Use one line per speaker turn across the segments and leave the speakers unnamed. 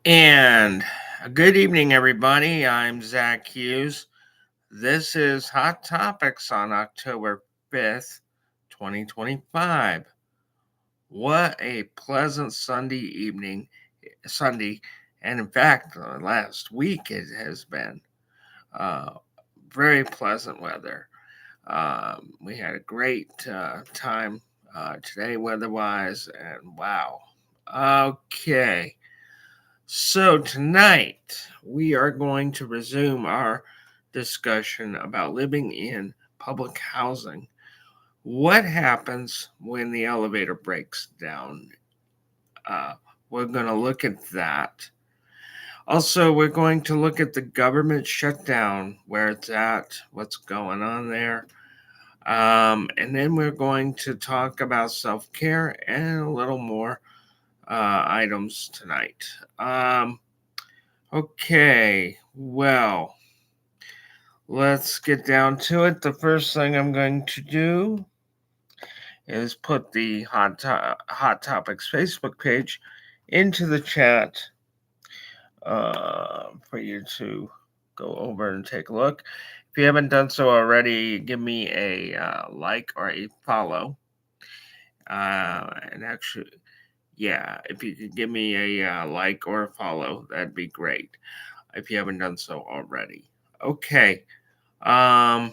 And good evening, everybody. I'm Zach Hughes. This is Hot Topics on October 5th, 2025. What a pleasant Sunday, and in fact, last week it has been uh, very pleasant weather. We had a great time today, weather wise, and wow. Okay. So, tonight we are going to resume our discussion about living in public housing. What happens when the elevator breaks down? Uh, we're going to look at that. Also, we're going to look at the government shutdown, where it's at, what's going on there. And then we're going to talk about self care and a little more items tonight. Okay, well, let's get down to it. The first thing I'm going to do is put the Hot Topics Facebook page into the chat for you to go over and take a look. If you haven't done so already, give me a like or a follow. And actually, yeah, if you could give me a like or a follow, that'd be great. If you haven't done so already. Okay. Um,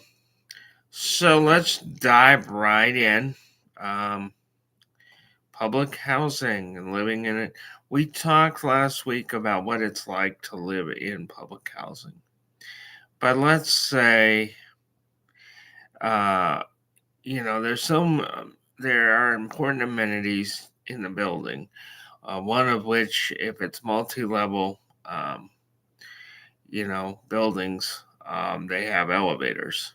so let's dive right in. Um, Public housing and living in it. We talked last week about what it's like to live in public housing. But let's say, uh, there are important amenities in the building. One of which, if it's multi-level, buildings, they have elevators.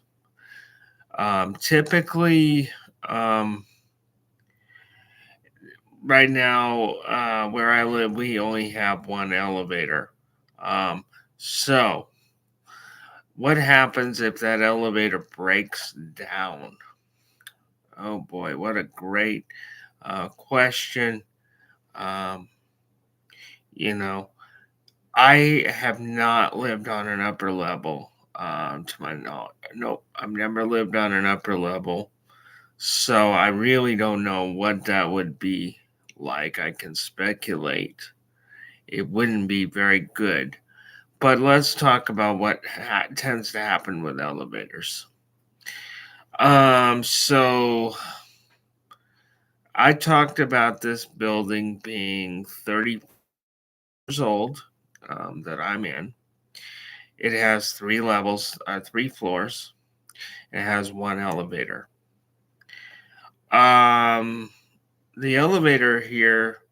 Typically, um, right now, where I live, we only have one elevator. So, what happens if that elevator breaks down? Oh boy, what a great question. Um, you know, I have not lived on an upper level. To my knowledge, no, I've never lived on an upper level. So I really don't know what that would be like. I can speculate. It wouldn't be very good. But let's talk about what tends to happen with elevators. So I talked about this building being 30 years old that I'm in. It has three levels, three floors. It has one elevator. Um, the elevator here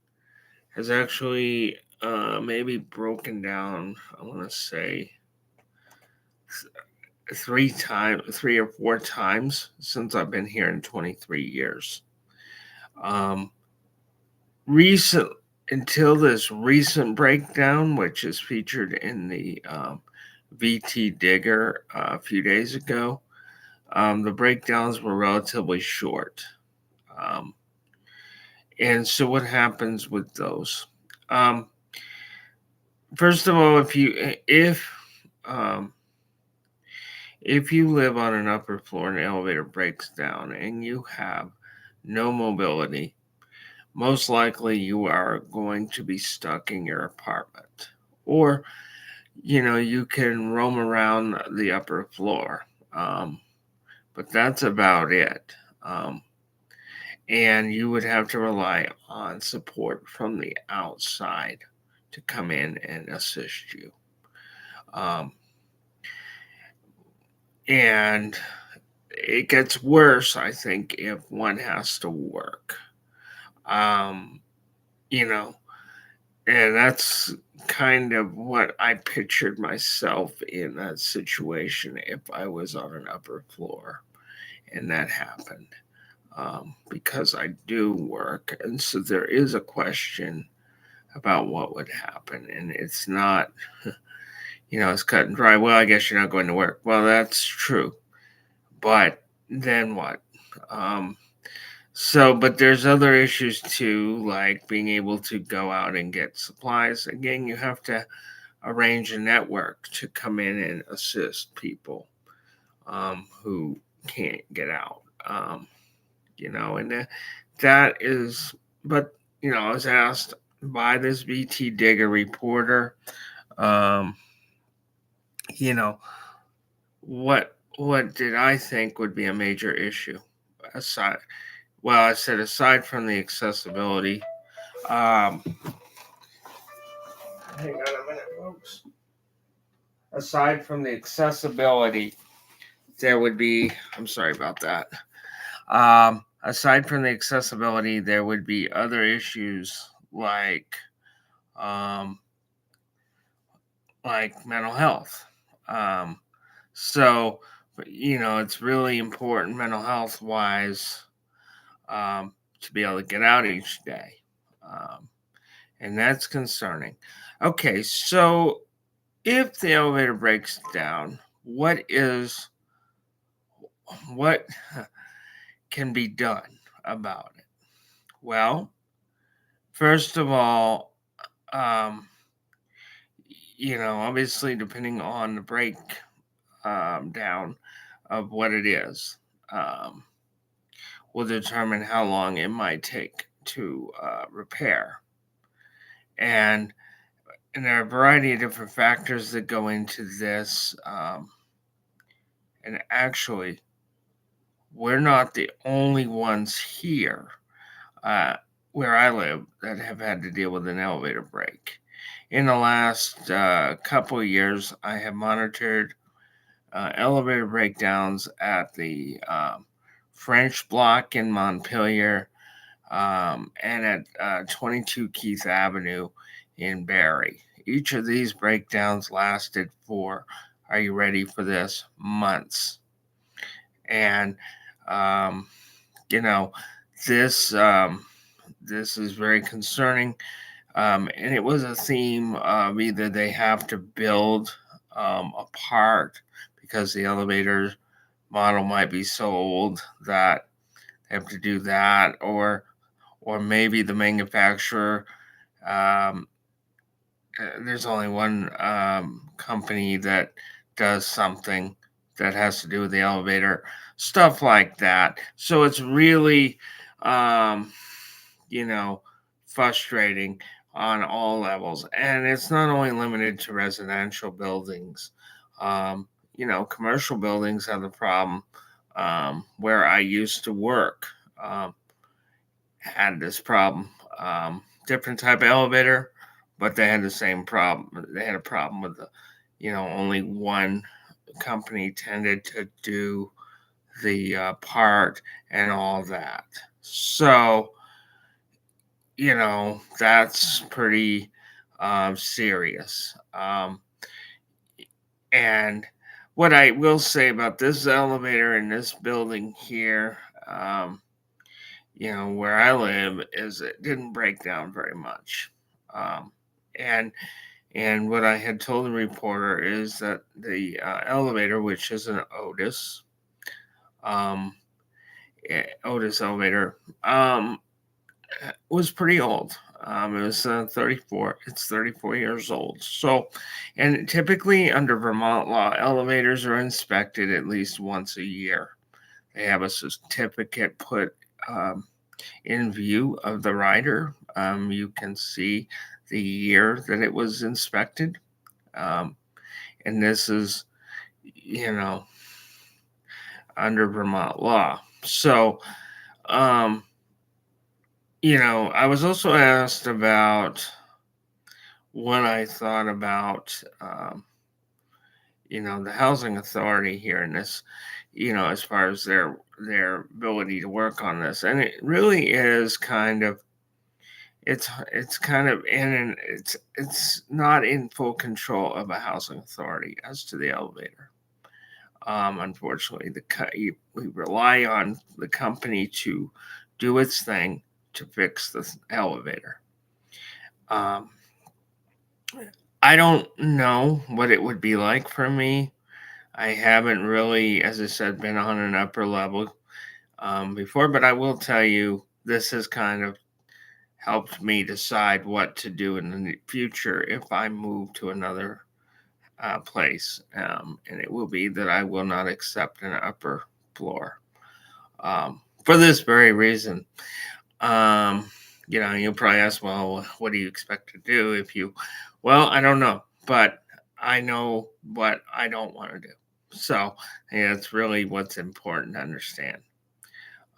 has actually maybe broken down. I want to say three or four times since I've been here in 23 years. Um, recent until this recent breakdown, which is featured in the VT Digger a few days ago, the breakdowns were relatively short. Um, and so, what happens with those? Um, First of all, um, if you live on an upper floor and the elevator breaks down and you have no mobility, most likely you are going to be stuck in your apartment. Or, you can roam around the upper floor. But that's about it. Um, and you would have to rely on support from the outside to come in and assist you. Um, and it gets worse, I think, if one has to work. Um, you know, and that's kind of what I pictured myself in that situation if I was on an upper floor and that happened. Because I do work. And so there is a question about what would happen. And it's not, it's cut and dry. Well, I guess you're not going to work. Well, that's true. But then what? Um, So, but there's other issues too, like being able to go out and get supplies. Again, you have to arrange a network to come in and assist people who can't get out. And that is, but I was asked by this BT Digger reporter, um, you know, what did I think would be a major issue aside? Well, I said aside from the accessibility. Um, Hang on a minute, folks. Aside from the accessibility, there would be. I'm sorry about that. Aside from the accessibility, there would be other issues um, like mental health. Um, so, it's really important mental health wise to be able to get out each day. Um, and that's concerning. Okay, so if the elevator breaks down, what can be done about it? Well, first of all, um, obviously, depending on the breakdown of what it is, um, will determine how long it might take to repair. And there are a variety of different factors that go into this. And actually, we're not the only ones here uh, where I live that have had to deal with an elevator break. In the last couple of years, I have monitored elevator breakdowns at the French Block in Montpelier and at 22 Keith Avenue in Barrie. Each of these breakdowns lasted for, are you ready for this, months. And, um, you know, this this is very concerning. And it was a theme of either they have to build a part because the elevator model might be so old that they have to do that, or maybe the manufacturer. Um, there's only one company that does something that has to do with the elevator, stuff like that. So it's really, um, you know, frustrating on all levels. And it's not only limited to residential buildings. Commercial buildings have the problem. Where I used to work had this problem. Different type of elevator, but they had the same problem. They had a problem with only one company tended to do the part and all that. So, that's pretty serious. And what I will say about this elevator in this building here, where I live, is it didn't break down very much. Um, and and what I had told the reporter is that the elevator, which is an um, Otis elevator, was pretty old. It was 34. It's 34 years old. So, and typically under Vermont law, elevators are inspected at least once a year. They have a certificate put in view of the rider. You can see the year that it was inspected. Um, and this is, you know, under Vermont law. So, um, I was also asked about what I thought about, the housing authority here in this, as far as their ability to work on this, and it really is kind of it's kind of it's not in full control of a housing authority as to the elevator. Unfortunately, we rely on the company to do its thing to fix the elevator. Um, I don't know what it would be like for me. I haven't really, as I said, been on an upper level. before, but I will tell you this has kind of helped me decide what to do in the future if I move to another place. And it will be that I will not accept an upper floor for this very reason. Um, you'll probably ask, well, what do you expect to do if you, well, I don't know, but I know what I don't want to do. So, yeah, it's really what's important to understand.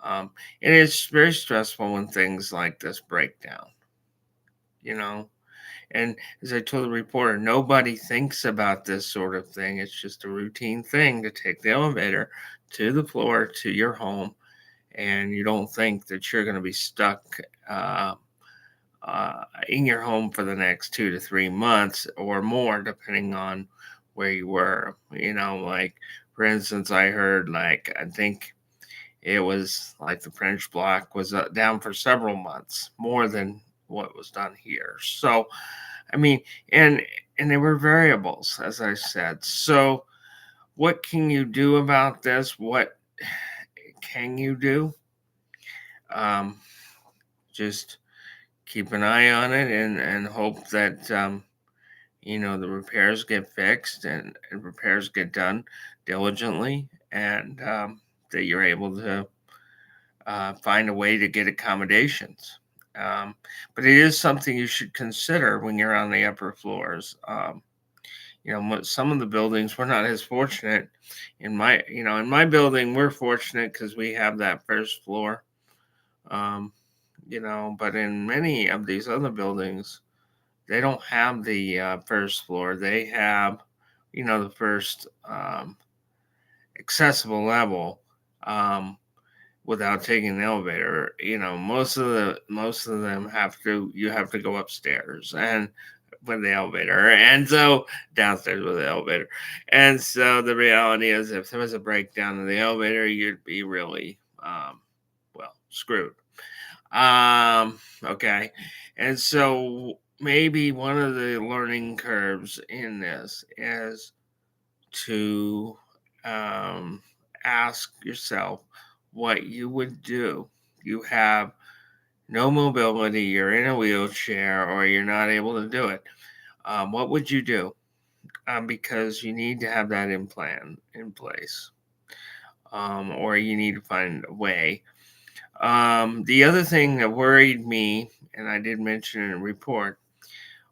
Um, and it's very stressful when things like this break down, you know. And as I told the reporter, nobody thinks about this sort of thing. It's just a routine thing to take the elevator to the floor to your home, and you don't think that you're going to be stuck in your home for the next 2 to 3 months or more, depending on where you were. Like for instance, I heard I think it was like the French block was down for several months, more than what was done here. So, I mean, and and there were variables, as I said. So, what can you do about this? What can you do? Um, just keep an eye on it and hope that the repairs get fixed and repairs get done diligently, and that you're able to find a way to get accommodations. Um, but it is something you should consider when you're on the upper floors. Some of the buildings we're not as fortunate. In my building, we're fortunate because we have that first floor. Um, but in many of these other buildings, they don't have the first floor. They have, the first accessible level. Without taking the elevator. Most of them you have to go upstairs and with the elevator, and so downstairs with the elevator. And so the reality is, if there was a breakdown in the elevator, you'd be really screwed. Okay. And so maybe one of the learning curves in this is to um, ask yourself what you would do. You have no mobility, you're in a wheelchair, or you're not able to do it. What would you do? Because you need to have that implant in place, or you need to find a way. The other thing that worried me, and I did mention in a report,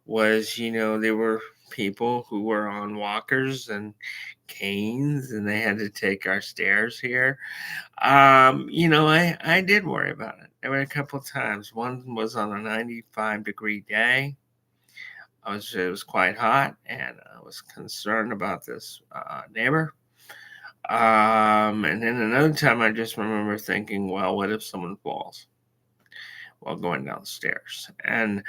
was there were people who were on walkers and canes and they had to take our stairs here. I did worry about it. There were a couple of times. One was on a 95-degree day. It was quite hot, and I was concerned about this neighbor. And then another time, I just remember thinking, well, what if someone falls while going downstairs? And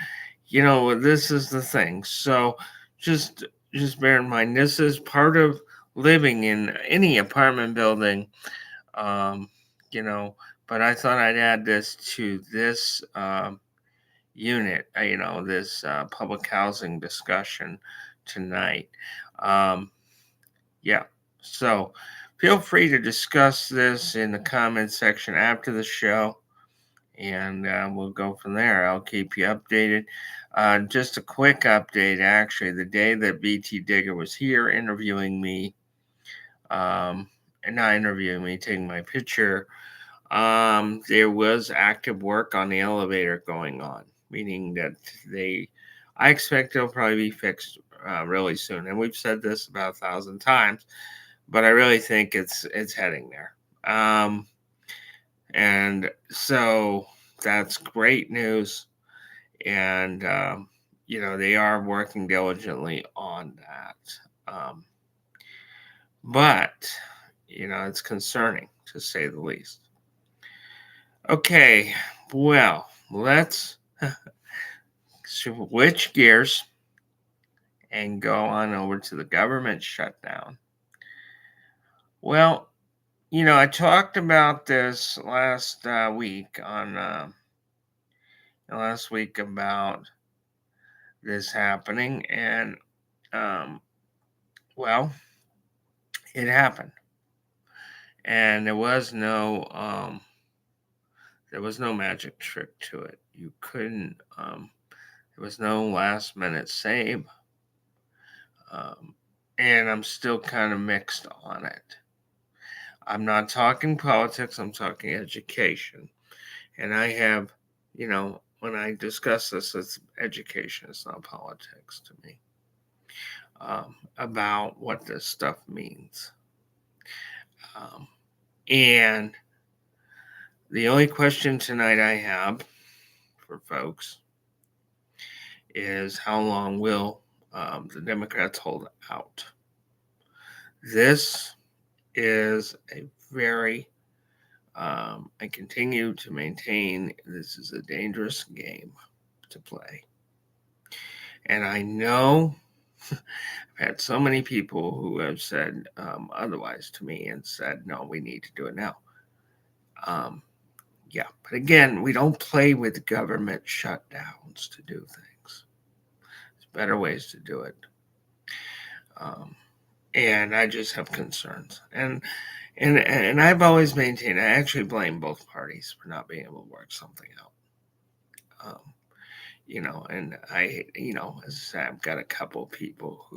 this is the thing. So just just bear in mind, this is part of living in any apartment building. Um, you know, but I thought I'd add this to this unit, this public housing discussion tonight. Um, yeah. So feel free to discuss this in the comments section after the show, and we'll go from there. I'll keep you updated. Just a quick update, actually, the day that BT Digger was here interviewing me, and not interviewing me, taking my picture, there was active work on the elevator going on, meaning that I expect it'll probably be fixed really soon. And we've said this about 1,000 times, but I really think it's heading there. And so that's great news. And, they are working diligently on that. But, it's concerning to say the least. Okay, well, let's switch gears and go on over to the government shutdown. Well, I talked about this last week about this happening, and well, it happened, and there was no There was no magic trick to it. You couldn't. There was no last minute save. Um, and I'm still kind of mixed on it. I'm not talking politics, I'm talking education. And I have, when I discuss this, it's education, it's not politics to me, about what this stuff means. Um, and the only question tonight I have for folks is how long will the Democrats hold out? This is a very, I continue to maintain this is a dangerous game to play. And I know I've had so many people who have said otherwise to me and said, no, we need to do it now. Yeah, but again, we don't play with government shutdowns to do things. There's better ways to do it. And I just have concerns. And I've always maintained, I actually blame both parties for not being able to work something out. And as I said, I've got a couple of people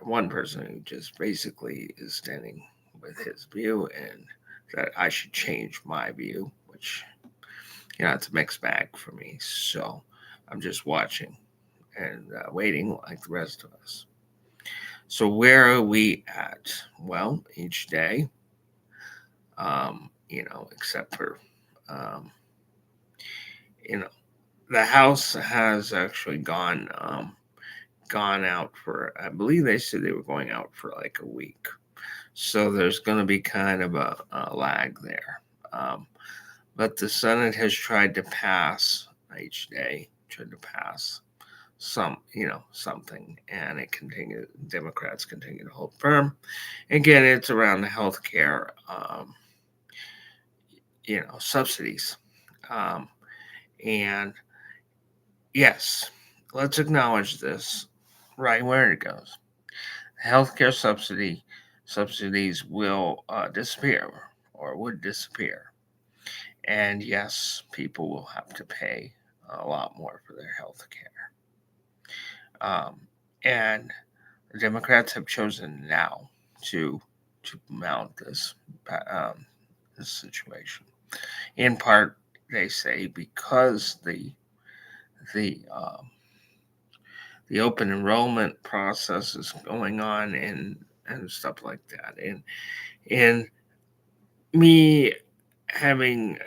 one person who just basically is standing with his view and that I should change my view, which, it's a mixed bag for me. So I'm just watching and waiting like the rest of us. So where are we at? Well, each day, except for, the House has actually gone out for, I believe they said they were going out for like a week. So there's going to be kind of a lag there. But the Senate has tried to pass each day, something, and Democrats continue to hold firm. Again, it's around the health care, subsidies. And yes, let's acknowledge this right where it goes. Healthcare subsidies will disappear or would disappear. And yes, people will have to pay a lot more for their health care. And the Democrats have chosen now to mount this situation. In part, they say because the open enrollment process is going on and stuff like that. And me having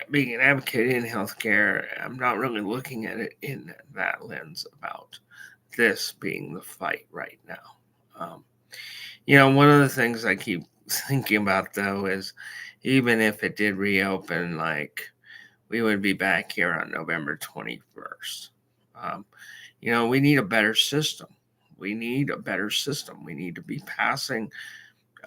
being an advocate in healthcare, I'm not really looking at it in that lens about this being the fight right now. One of the things I keep thinking about though is even if it did reopen, like we would be back here on November 21st. We need a better system. We need a better system. We need to be passing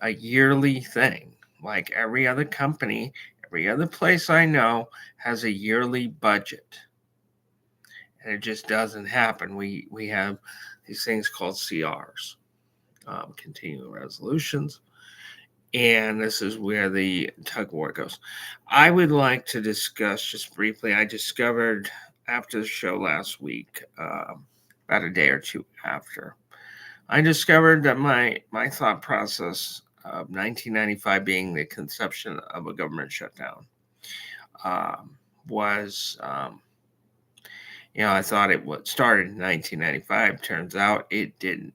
a yearly thing. Like every other company, every other place I know has a yearly budget. And it just doesn't happen. We have these things called CRs, continuing resolutions. And this is where the tug of war goes. I would like to discuss just briefly. I discovered after the show last week, about a day or two after, I discovered that my thought process of 1995 being the conception of a government shutdown was, I thought it would started in 1995. Turns out it didn't.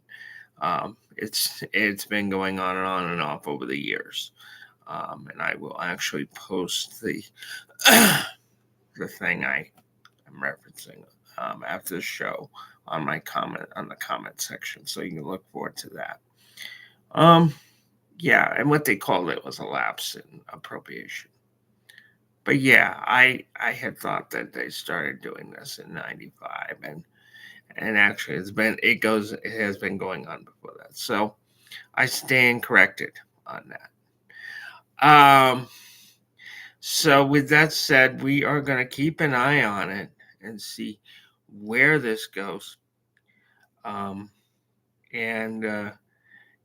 It's been going on and off over the years. And I will actually post the the thing I am referencing after the show on the comment section, so you can look forward to that. Yeah, and what they called it was a lapse in appropriation. But yeah, I had thought that they started doing this in '95, and actually it has been going on before that. So I stand corrected on that. So with that said, we are going to keep an eye on it and see where this goes, and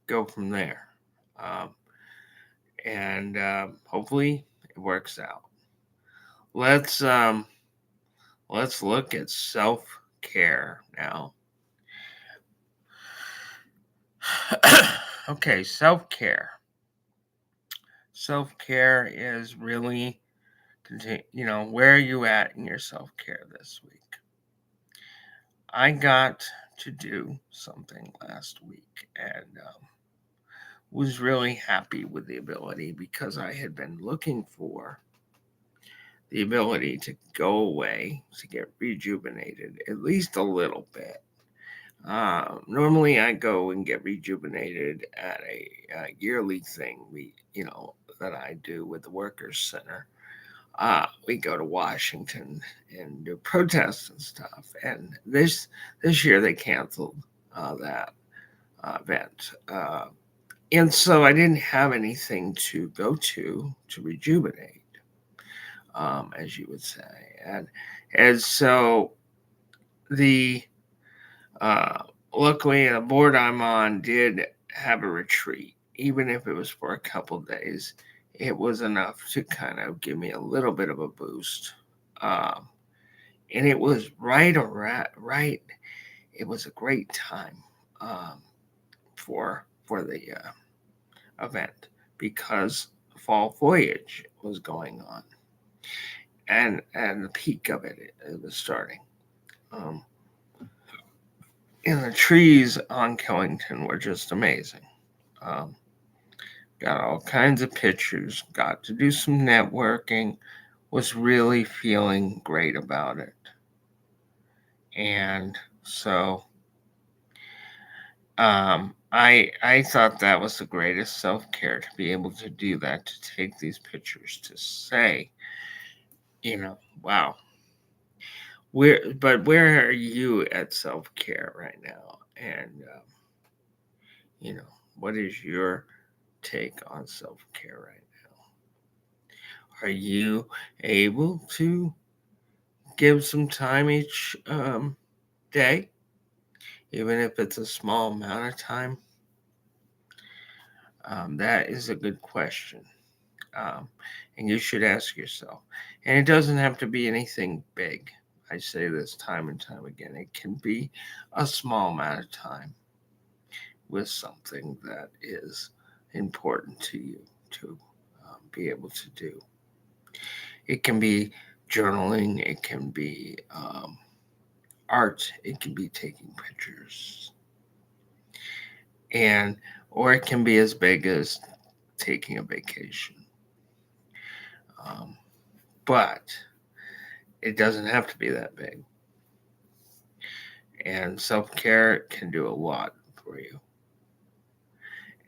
go from there. And hopefully it works out. let's um let's look at self-care now. Okay, self-care. Self-care is really where are you at in your self-care this week? I got to do something last week and was really happy with the ability because I had been looking for the ability to go away to get rejuvenated at least a little bit. Normally, I go and get rejuvenated at a yearly thing that I do with the Workers Center. We go to Washington and do protests and stuff. And this year they canceled that event, and so I didn't have anything to go to rejuvenate, as you would say, and so the uh, luckily the board I'm on did have a retreat, even if it was for a couple days. It was enough to kind of give me a little bit of a boost. Um, and it was right. It was a great time um, for the event because fall foliage was going on, and the peak of it was starting. Um, and the trees on Killington were just amazing. Um, got all kinds of pictures. Got to do some networking. Was really feeling great about it, and so I thought that was the greatest self care to be able to do that, to take these pictures, to say, wow, where are you at self care right now? And what is your take on self care right now? Are you able to give some time each day, even if it's a small amount of time? That is a good question. Um, and you should ask yourself. And it doesn't have to be anything big. I say this time and time again. It can be a small amount of time with something that is important to you to be able to do. It can be journaling, it can be art, it can be taking pictures, and or it can be as big as taking a vacation. Um, but it doesn't have to be that big. And self care can do a lot for you.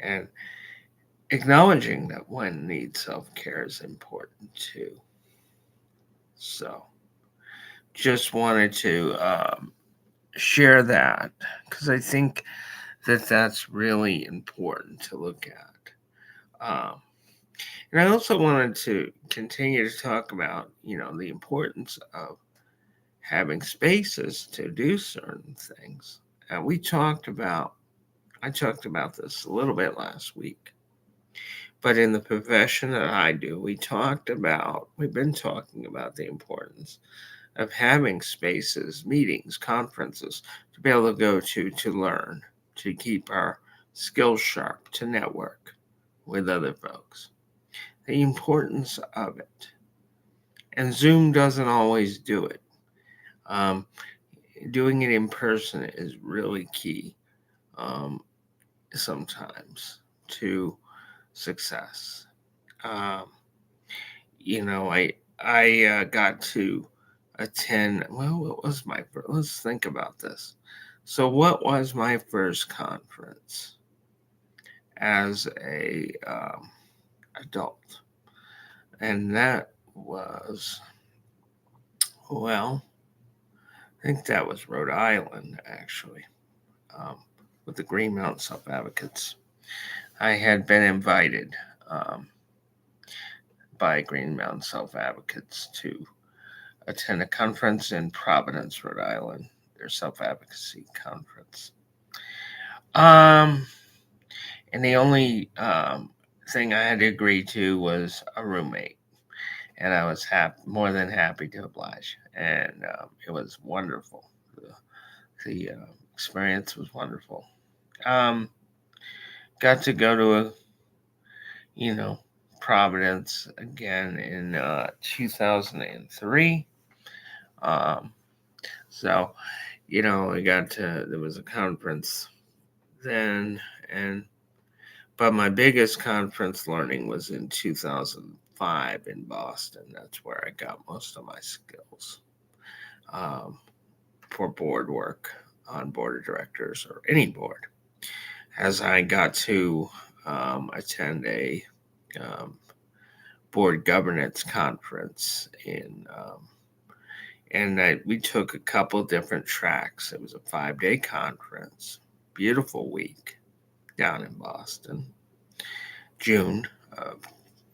And acknowledging that one needs self care is important too. So, just wanted to share that because I think that that's really important to look at. And I also wanted to continue to talk about, the importance of having spaces to do certain things. And I talked about this a little bit last week, but in the profession that I do, we've been talking about the importance of having spaces, meetings, conferences to be able to go to learn, to keep our skills sharp, to network with other folks. The importance of it. And Zoom doesn't always do it. Um, Doing it in person is really key um, sometimes to success. Um, I got to attend. Well, what was my first? Let's think about this. So, what was my first conference as a adult? And that was, well, I think that was Rhode Island actually, um, with the Green Mountain Self Advocates. I had been invited um, by Green Mountain Self Advocates to attend a conference in Providence, Rhode Island, their self advocacy conference. Um, and the only thing I had to agree to was a roommate. and I was more than happy to oblige. And it was wonderful. The experience was wonderful. Um, got to go to you know, Providence again in 2003. Um, so, we got to, there was a conference then, and but my biggest conference learning was in 2005 in Boston. That's where I got most of my skills um, for board work on board of directors or any board. As I got to attend a um, board governance conference we took a couple different tracks. It was a 5-day conference, beautiful week down in Boston, June of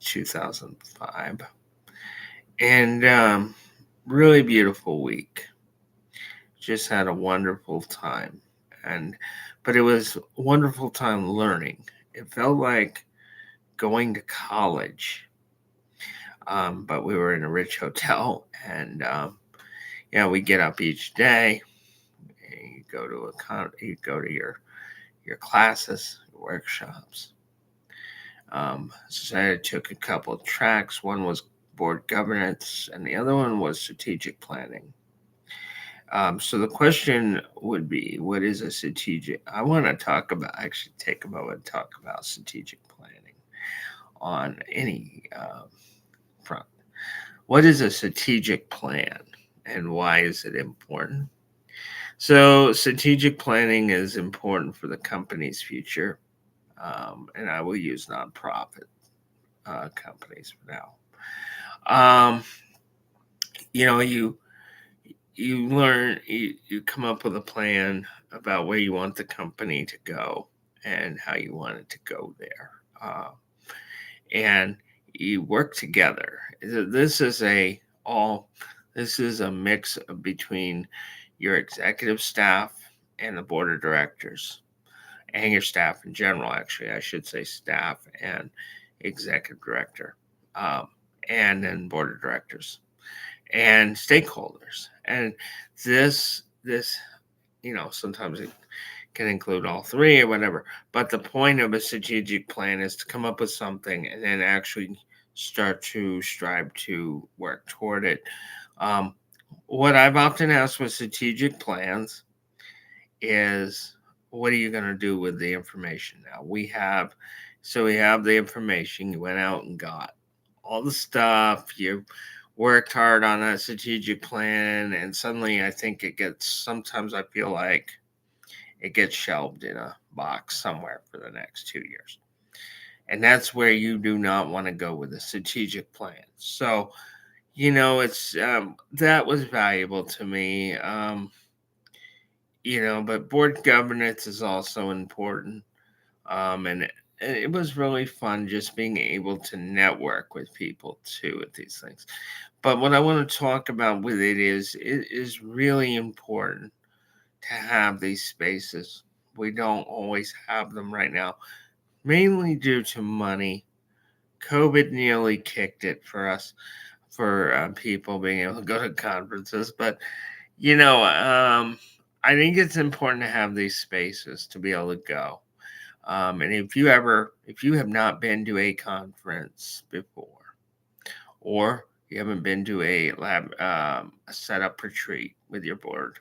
2005, and really beautiful week. Just had a wonderful time, and but it was a wonderful time learning. It felt like going to college, but we were in a rich hotel, and we get up each day. And you go to you go to your classes, your workshops. So I took a couple of tracks. One was board governance, and the other one was strategic planning. So the question would be, what is a strategic? I want to actually take a moment to talk about strategic planning on any front. What is a strategic plan, and why is it important? So, strategic planning is important for the company's future, and I will use nonprofit companies for now. Um, you you come up with a plan about where you want the company to go and how you want it to go there, and you work together. This is a all. This is a mix between your executive staff and the board of directors, and your staff in general. Actually, I should say staff and executive director, um, and then board of directors and stakeholders. And this sometimes it can include all three or whatever. But the point of a strategic plan is to come up with something and then actually start to strive to work toward it. Um, what I've often asked with strategic plans is, what are you going to do with the information now? We have the information. You went out and got all the stuff. You worked hard on that strategic plan, and suddenly sometimes I feel like it gets shelved in a box somewhere for the next 2 years. And that's where you do not want to go with a strategic plan. So, it's that was valuable to me. But board governance is also important. And it was really fun just being able to network with people too at these things. But what I want to talk about with it is really important to have these spaces. We don't always have them right now, mainly due to money. COVID nearly kicked it for us, for people being able to go to conferences. But, I think it's important to have these spaces to be able to go. And if you have not been to a conference before, or you haven't been to a a setup retreat with your board,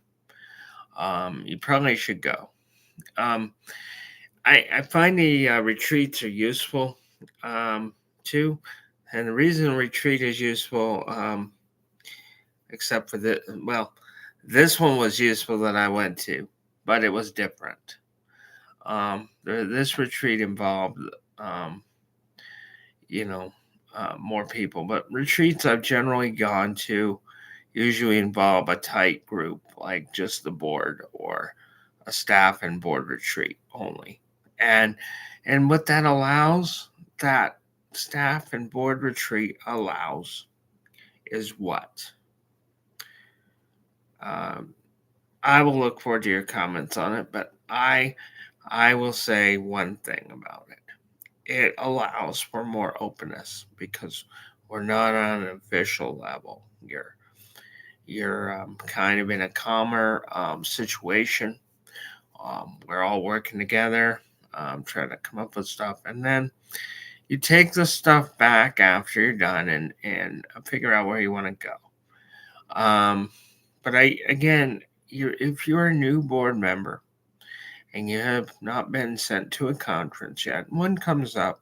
you probably should go. Um, I find the retreats are useful too, and the reason a retreat is useful, except for this one was useful that I went to, but it was different. This retreat involved, um, you know, more people, but retreats I've generally gone to usually involve a tight group, like just the board or a staff and board retreat only. And what that staff and board retreat allows is what? Um, I will look forward to your comments on it, but I will say one thing about it. It allows for more openness because we're not on an official level. You're kind of in a calmer situation. We're all working together, trying to come up with stuff, and then you take the stuff back after you're done and figure out where you want to go. But if you're a new board member and you have not been sent to a conference yet, one comes up,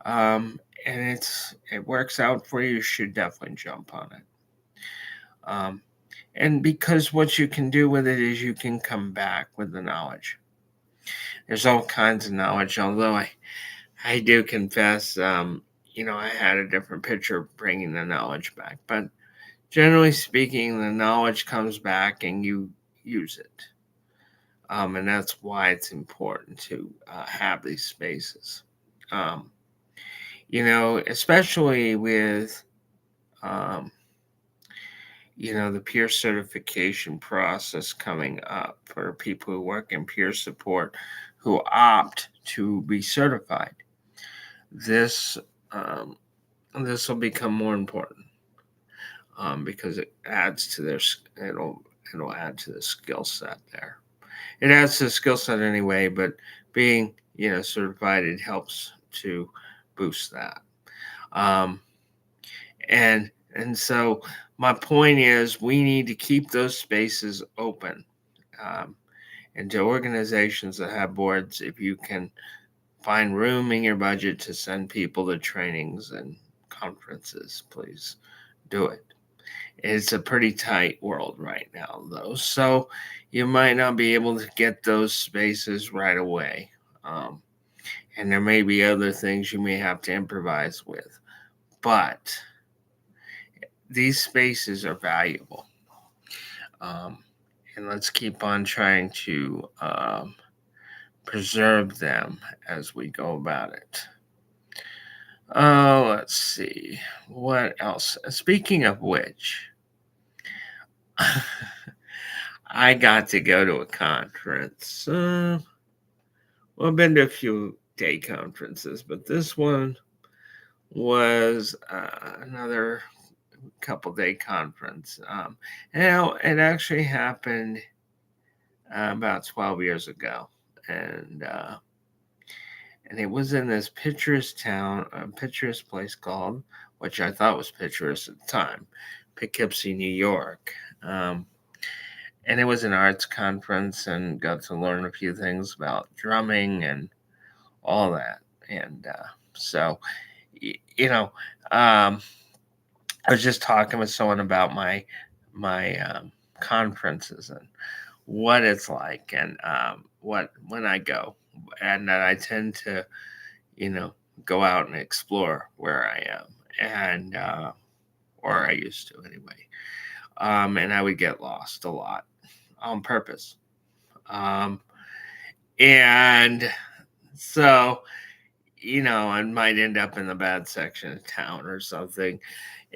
and it works out for you, you should definitely jump on it. And because what you can do with it is you can come back with the knowledge. There's all kinds of knowledge, although I do confess, I had a different picture of bringing the knowledge back. But generally speaking, the knowledge comes back and you use it. And that's why it's important to have these spaces. Especially with, the peer certification process coming up for people who work in peer support who opt to be certified. This will become more important because it adds to it'll add to the skill set there. It adds to the skill set anyway, but being certified, it helps to boost that. And so my point is we need to keep those spaces open. And to organizations that have boards, if you can find room in your budget to send people to trainings and conferences, please do it. It's a pretty tight world right now, though, so you might not be able to get those spaces right away. And there may be other things you may have to improvise with. But these spaces are valuable. And let's keep on trying to preserve them as we go about it. Let's see. What else? Speaking of which, I got to go to a conference. I've been to a few day conferences, but this one was another couple day conference. And it actually happened about 12 years ago. And it was in this picturesque place called, which I thought was picturesque at the time, Poughkeepsie, New York. And it was an arts conference and got to learn a few things about drumming and all that. And so, I was just talking with someone about my conferences and what it's like and when I go, and that I tend to, go out and explore where I am, and or I used to anyway. And I would get lost a lot on purpose. And so, I might end up in the bad section of town or something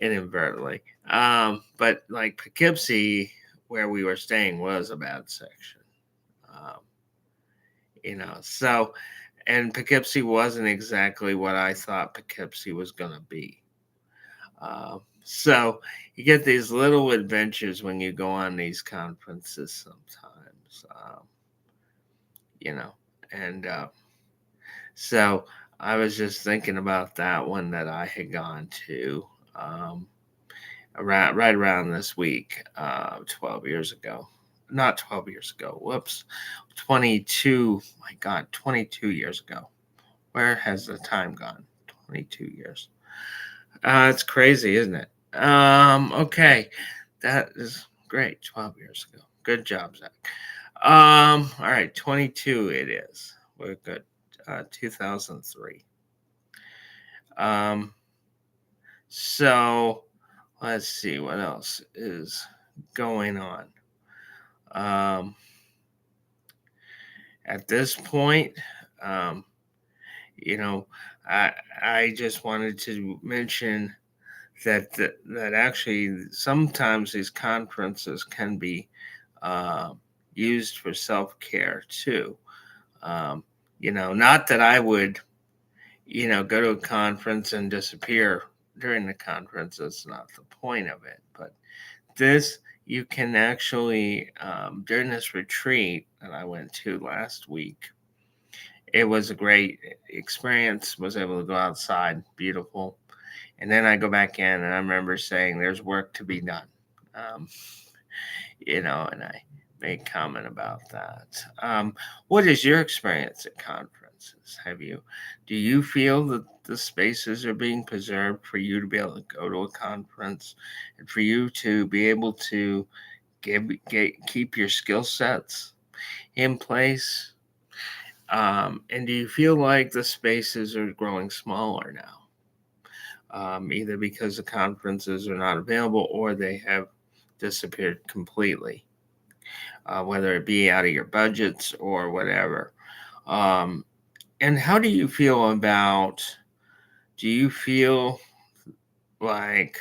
inadvertently. But like Poughkeepsie, where we were staying, was a bad section. So, and Poughkeepsie wasn't exactly what I thought Poughkeepsie was going to be. So you get these little adventures when you go on these conferences sometimes, and so I was just thinking about that one that I had gone to right around this week, 12 years ago. Not 12 years ago. Whoops. 22. My God, 22 years ago. Where has the time gone? 22 years. It's crazy, isn't it? Okay. That is great. 12 years ago. Good job, Zach. All right. 22 it is. We're good. 2003. So let's see what else is going on. At this point, I just wanted to mention that actually sometimes these conferences can be used for self-care too. Not that I would, go to a conference and disappear during the conference. That's not the point of it. But this, you can actually, during this retreat that I went to last week, it was a great experience. Was able to go outside, beautiful. And then I go back in, and I remember saying, "There's work to be done." Um, and I made comment about that. What is your experience at conferences? Do you feel that the spaces are being preserved for you to be able to go to a conference and for you to be able to keep your skill sets in place? And do you feel like the spaces are growing smaller now? Either because the conferences are not available or they have disappeared completely, whether it be out of your budgets or whatever. Um, and how do you feel about, do you feel like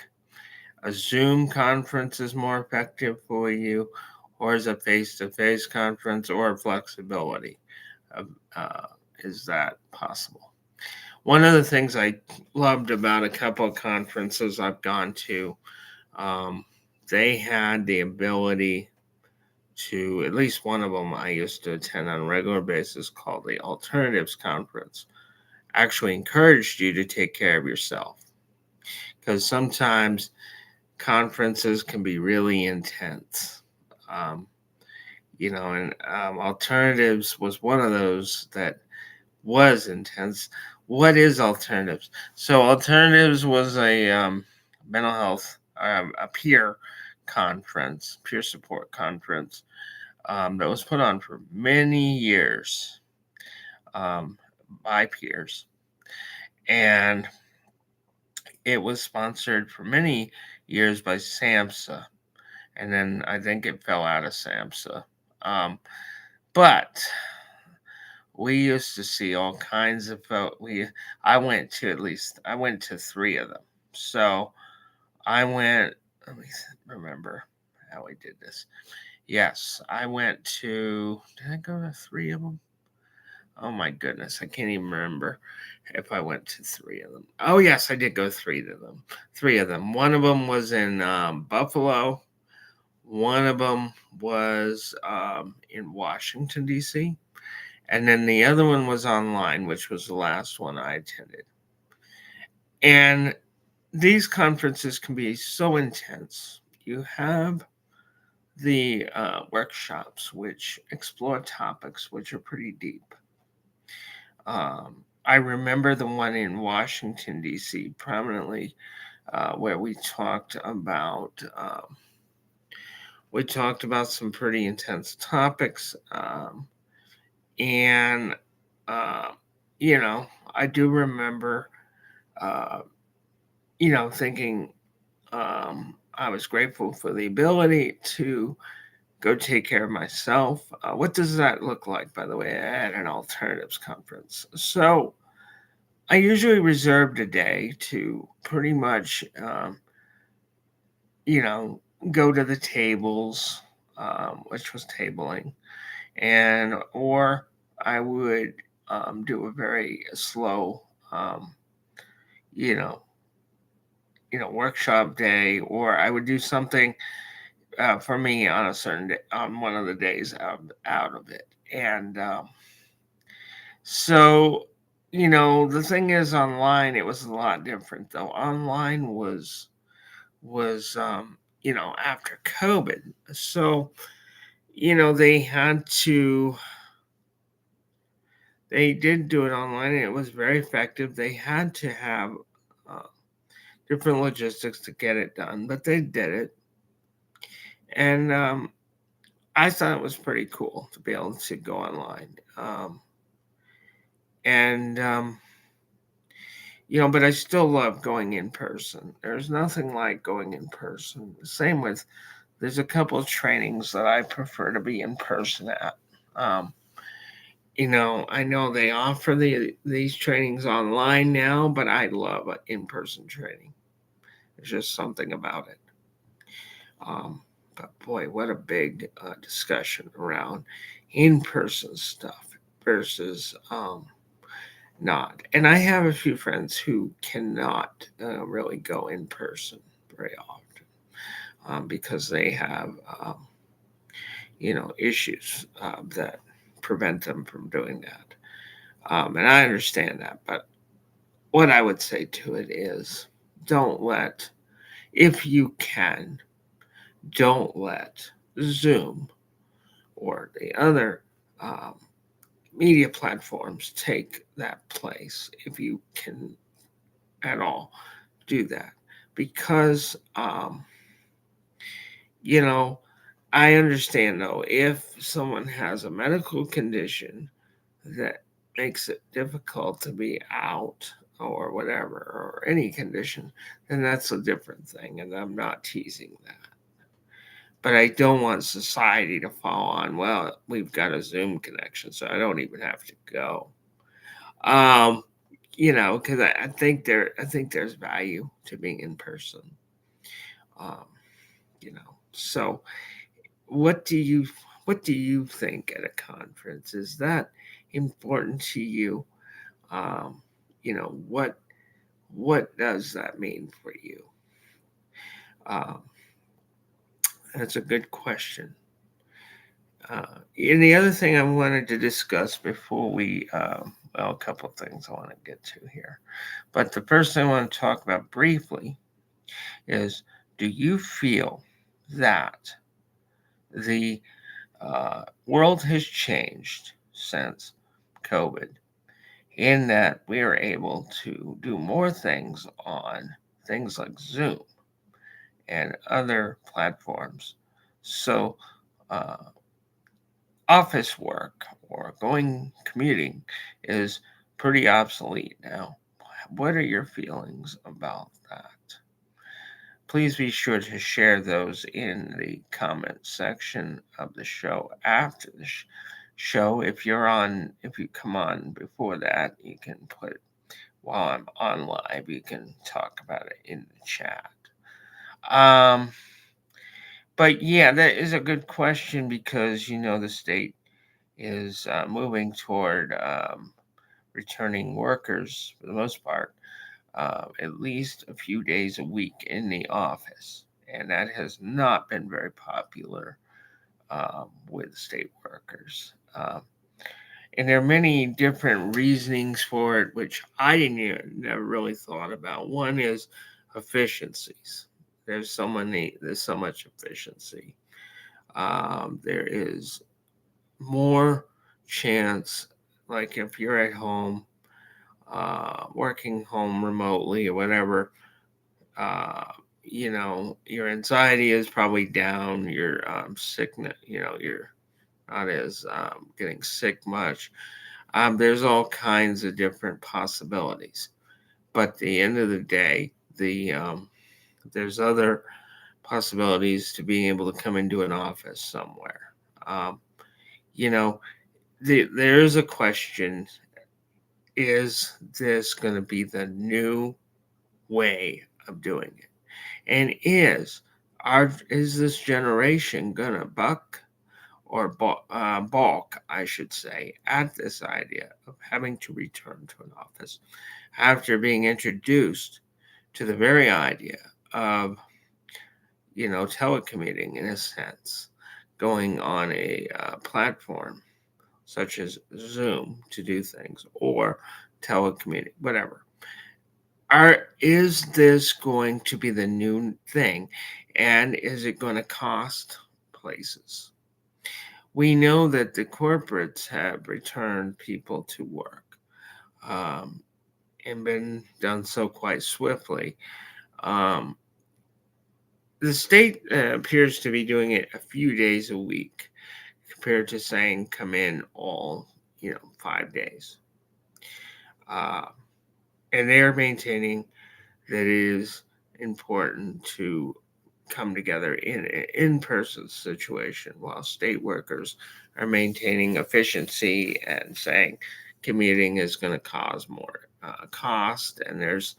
a Zoom conference is more effective for you, or is a face to face conference, or flexibility? Uh, is that possible? One of the things I loved about a couple of conferences I've gone to, um, they had the ability to, at least one of them I used to attend on a regular basis, called the Alternatives Conference, actually encouraged you to take care of yourself. Because sometimes conferences can be really intense. Um, and Alternatives was one of those that was intense. What is Alternatives? So Alternatives was a mental health, a peer support conference, that was put on for many years, um, by peers. And it was sponsored for many years by SAMHSA. And then I think it fell out of SAMHSA. But we used to see all kinds of I went to three of them. So let me remember how we did this. Yes, did I go to three of them? Oh my goodness, I can't even remember if I went to three of them. Oh yes, I did go three of them. Three of them. One of them was in Buffalo. One of them was in Washington D.C., and then the other one was online, which was the last one I attended. And these conferences can be so intense. You have the workshops, which explore topics which are pretty deep. I remember the one in Washington, D.C., prominently, where we talked about some pretty intense topics. And, uh, I do remember, uh, thinking, I was grateful for the ability to go take care of myself. What does that look like, by the way, at an alternatives conference? So I usually reserved a day to pretty much, go to the tables, which was tabling, or I would do a very slow, you know, workshop day, or I would do something for me on a certain day, on one of the days out of it. And so, the thing is, online it was a lot different, though. Online was after COVID, so they did do it online, and it was very effective. They had to have uh, different logistics to get it done, but they did it. And I thought it was pretty cool to be able to go online. And but I still love going in person. There's nothing like going in person. Same with, there's a couple of trainings that I prefer to be in person at. Um, I know they offer these trainings online now, but I love in-person training. There's just something about it. But boy, what a big discussion around in-person stuff versus not. And I have a few friends who cannot really go in person very often because they have, issues that prevent them from doing that. And I understand that. But what I would say to it is don't let, if you can, don't let Zoom or the other um, media platforms take that place if you can at all do that. Because, you know, I understand though, if someone has a medical condition that makes it difficult to be out or whatever, or any condition, then that's a different thing. And I'm not teasing that. But I don't want society to fall on, well, we've got a Zoom connection, so I don't even have to go. Um, because I think there's value to being in person. Um, so what do you what do you think at a conference? Is that important to you? Um, what does that mean for you? Um, that's a good question. And the other thing I wanted to discuss before a couple of things I want to get to here. But the first thing I want to talk about briefly is, do you feel that the world has changed since COVID in that we are able to do more things on things like Zoom and other platforms? So, uh, office work or going commuting is pretty obsolete now. What are your feelings about that? Please be sure to share those in the comment section of the show after the show. If you come on before that, you can put, while I'm on live, you can talk about it in the chat. Um, but yeah, that is a good question because the state is moving toward returning workers for the most part at least a few days a week in the office. And that has not been very popular with state workers. And there are many different reasonings for it, which I never really thought about. One is efficiencies. There's so much efficiency. There is more chance, like if you're at home, working home remotely or whatever, uh, your anxiety is probably down, your sickness, you're not as getting sick much. There's all kinds of different possibilities. But at the end of the day, there's other possibilities to being able to come into an office somewhere. Um, you know, there is a question: is this going to be the new way of doing it? And is this generation gonna buck or balk, I should say, at this idea of having to return to an office after being introduced to the very idea of telecommuting in a sense, going on a platform such as Zoom to do things or telecommuting, whatever. Is this going to be the new thing? And is it going to cost places? We know that the corporates have returned people to work um, and been done so quite swiftly. Um, the state appears to be doing it a few days a week compared to saying come in all 5 days. Uh, and they're maintaining that it is important to come together in an in-person situation while state workers are maintaining efficiency and saying commuting is going to cause more cost, and there's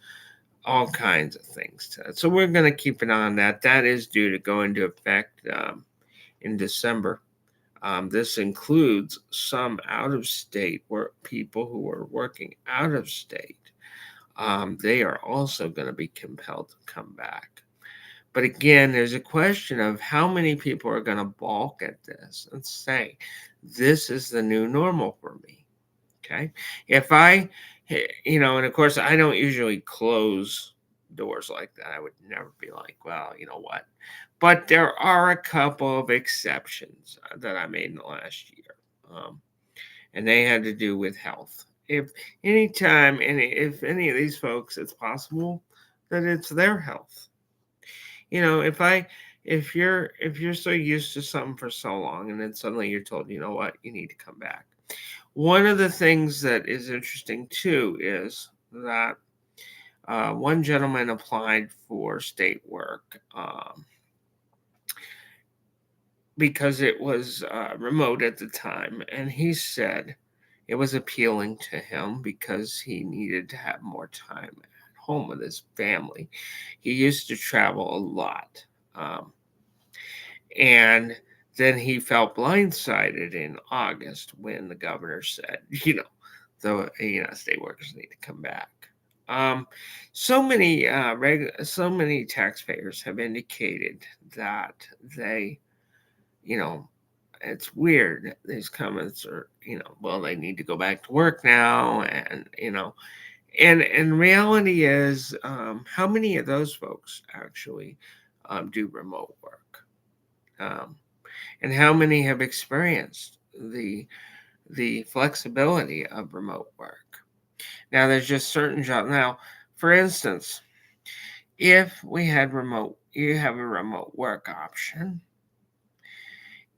all kinds of things to it. So we're going to keep an eye on that. That is due to go into effect in December This includes some out of state work people who are working out of state. They are also going to be compelled to come back. But again, there's a question of how many people are going to balk at this and say, this is the new normal for me. Okay. If I, and of course, I don't usually close doors like that. I would never be like, well, you know what? But there are a couple of exceptions that I made in the last year. And they had to do with health. If if any of these folks, it's possible that it's their health. If you're so used to something for so long and then suddenly you're told, you know what, you need to come back. One of the things that is interesting too is that one gentleman applied for state work because it was remote at the time, and he said it was appealing to him because he needed to have more time at home with his family. He used to travel a lot. And then he felt blindsided in August when the governor said, state workers need to come back. So many taxpayers have indicated that they, it's weird. These comments are, well, they need to go back to work now, and reality is, how many of those folks actually do remote work? And how many have experienced the flexibility of remote work? Now, there's just certain jobs. Now, for instance, if you have a remote work option,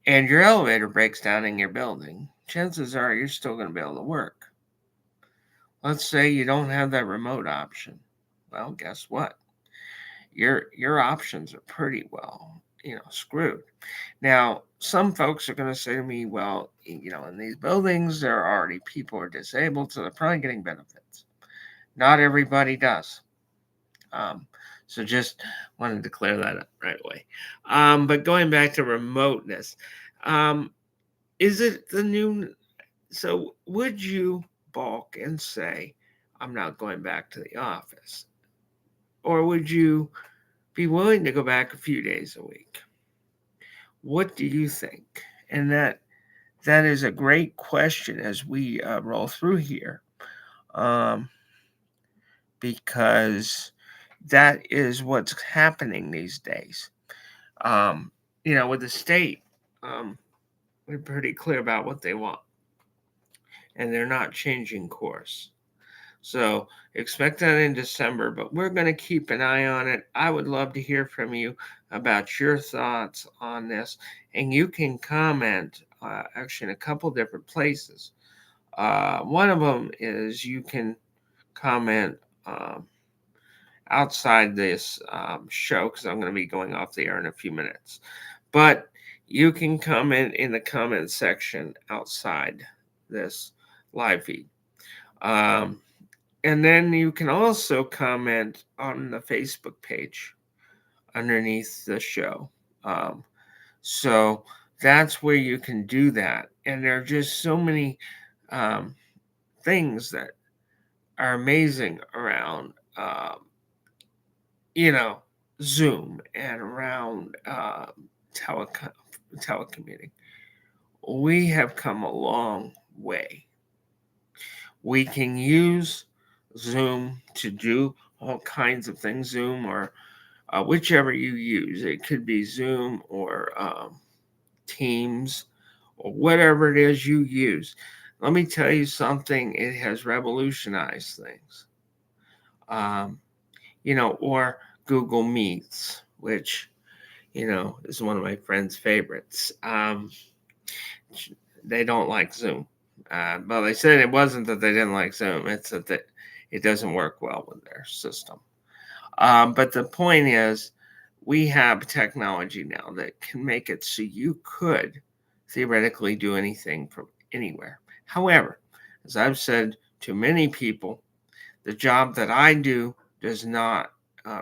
and your elevator breaks down in your building, chances are you're still going to be able to work. Let's say you don't have that remote option. Well, guess what? Your options are pretty well, screwed. Now, some folks are going to say to me, well, in these buildings, there are already people who are disabled, so they're probably getting benefits. Not everybody does. So just wanted to clear that up right away. But going back to remoteness, is it the new? So would you balk and say, I'm not going back to the office? Or would you be willing to go back a few days a week? What do you think? And that is a great question as we roll through here, because that is what's happening these days. With the state, they're pretty clear about what they want, and they're not changing course. So expect that in December, but we're going to keep an eye on it. I would love to hear from you about your thoughts on this, and you can comment actually in a couple different places. One of them is you can comment outside this show, because I'm going to be going off the air in a few minutes. But you can comment in the comment section outside this live feed. And then you can also comment on the Facebook page underneath the show. So that's where you can do that. And there are just so many things that are amazing around, Zoom and around telecommuting. We have come a long way. We can use Zoom to do all kinds of things. Zoom or whichever you use. It could be Zoom or Teams or whatever it is you use. Let me tell you something. It has revolutionized things. Or Google Meets, which, is one of my friend's favorites. They don't like Zoom. Well, they said it wasn't that they didn't like Zoom. It's that it doesn't work well with their system. But the point is, we have technology now that can make it so you could theoretically do anything from anywhere. However, as I've said to many people, the job that I do does not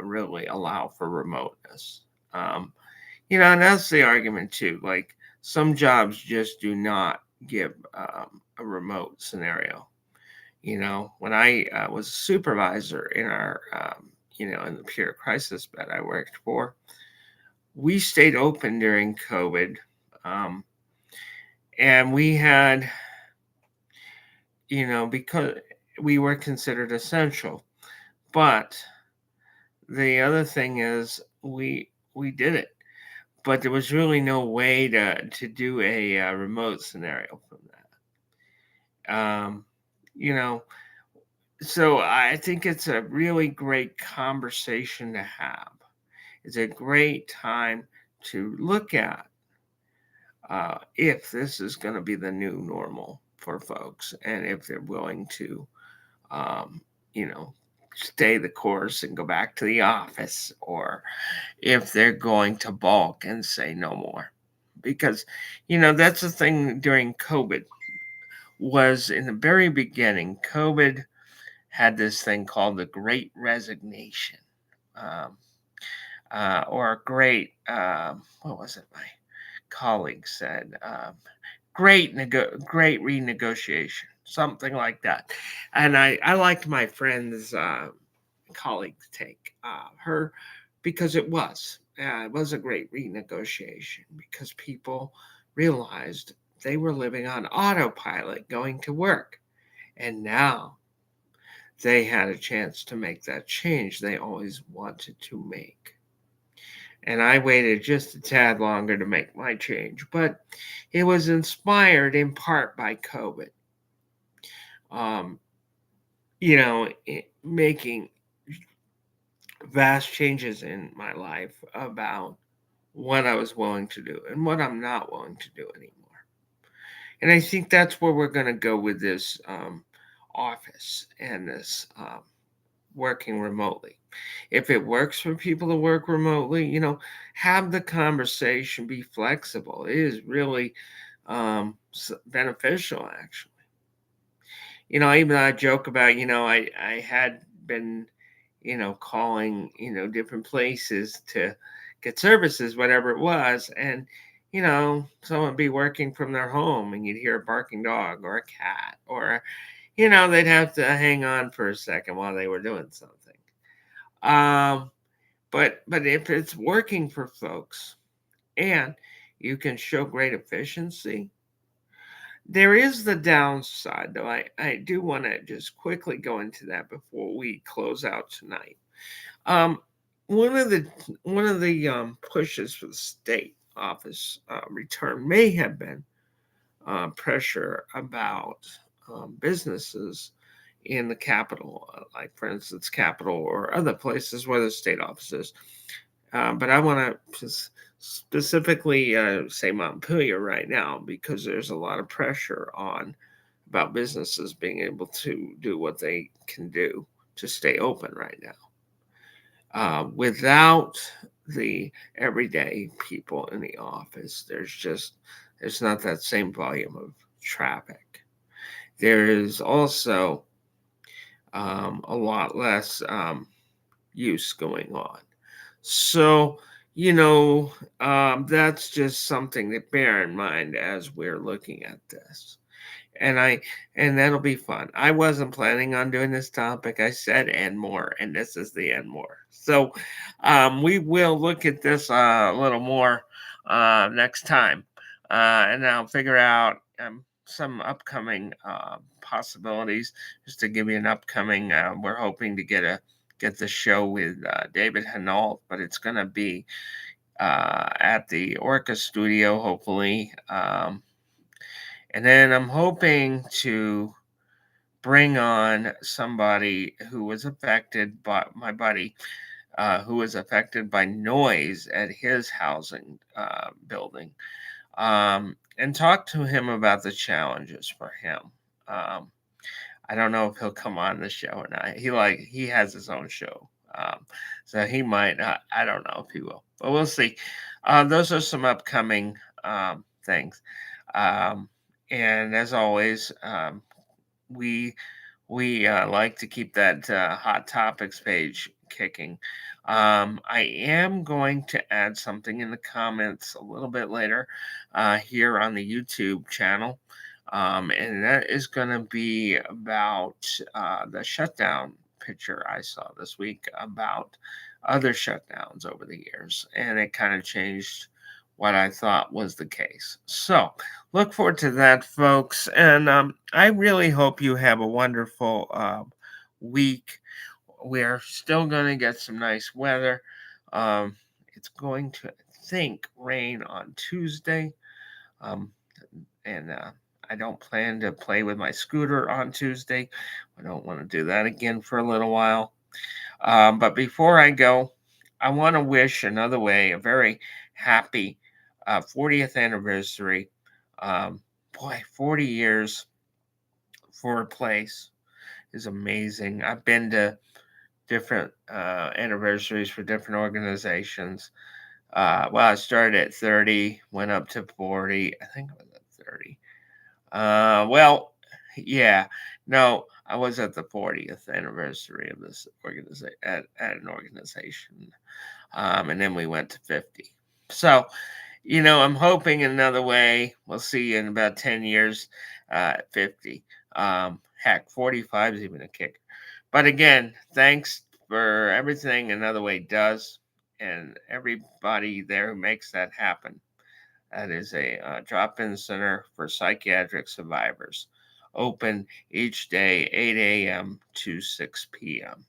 really allow for remoteness. And that's the argument too. Like Some jobs just do not give a remote scenario. When I was a supervisor in our, in the peer crisis bed I worked for, we stayed open during COVID. Um, and we had, because we were considered essential. But the other thing is we did it, but there was really no way to do a remote scenario from that. You know, so I think it's a really great conversation to have. It's a great time to look at if this is going to be the new normal for folks, and if they're willing to, um, you know, stay the course and go back to the office, or if they're going to balk and say no more. Because, that's the thing during COVID was in the very beginning, COVID had this thing called the Great Resignation, um, or a great, what was it? My colleague said, great renegotiation, something like that. And I liked my friend's colleague's take, her, because it was a great renegotiation because people realized they were living on autopilot going to work, and now they had a chance to make that change they always wanted to make. And I waited just a tad longer to make my change, but it was inspired in part by COVID. Um, making vast changes in my life about what I was willing to do and what I'm not willing to do anymore. And I think that's where we're going to go with this office and this working remotely. If it works for people to work remotely, have the conversation, be flexible. It is really beneficial, actually. Even I joke about, I had been, calling, different places to get services, whatever it was. And, someone would be working from their home and you'd hear a barking dog or a cat, or, they'd have to hang on for a second while they were doing something. Um, but if it's working for folks and you can show great efficiency, there is the downside, though. I do want to just quickly go into that before we close out tonight. Um, one of the pushes for the state office return may have been pressure about businesses in the capital, like for instance, Capital or other places where the state office is. But I want to just specifically say Montpelier right now because there's a lot of pressure on about businesses being able to do what they can do to stay open right now. Without the everyday people in the office, there's not that same volume of traffic. There is also a lot less use going on. So, that's just something to bear in mind as we're looking at this. And that'll be fun. I wasn't planning on doing this topic. I said and more, and this is the and more. So we will look at this a little more next time, and I'll figure out some upcoming possibilities. Just to give you an upcoming, we're hoping to get the show with David Hinault, but it's going to be at the Orca Studio, hopefully. And then I'm hoping to bring on somebody who was affected by my buddy, who was affected by noise at his housing building, and talk to him about the challenges for him. Um, I don't know if he'll come on the show or not. He has his own show, so he might not. I don't know if he will, but we'll see. Those are some upcoming things. Um, and as always, we like to keep that hot topics page kicking I am going to add something in the comments a little bit later here on the YouTube channel. And that is going to be about the shutdown picture I saw this week about other shutdowns over the years. And it kind of changed what I thought was the case. So look forward to that, folks. And I really hope you have a wonderful week. We're still going to get some nice weather. Um, it's going to, I think, rain on Tuesday. Um, and I don't plan to play with my scooter on Tuesday. I don't want to do that again for a little while. But before I go, I want to wish another way a very happy 40th anniversary. Boy, 40 years for a place is amazing. I've been to different anniversaries for different organizations. Well, I started at 30, went up to 40. I think I was at 30. Well, yeah, no, I was at the 40th anniversary of this organization at an organization, and then we went to 50. So, I'm hoping another way. We'll see you in about 10 years at 50. Heck, 45 is even a kicker. But again, thanks for everything Another Way does and everybody there who makes that happen. That is a drop-in center for psychiatric survivors, open each day, 8 a.m. to 6 p.m.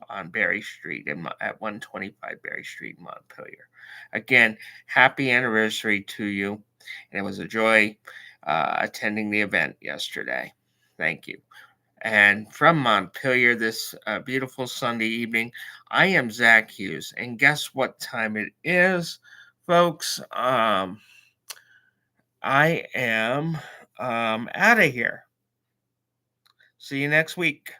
on Berry Street at 125 Berry Street in Montpelier. Again, happy anniversary to you. And it was a joy attending the event yesterday. Thank you. And from Montpelier this beautiful Sunday evening, I am Zach Hughes. And guess what time it is, folks? I am out of here. See you next week.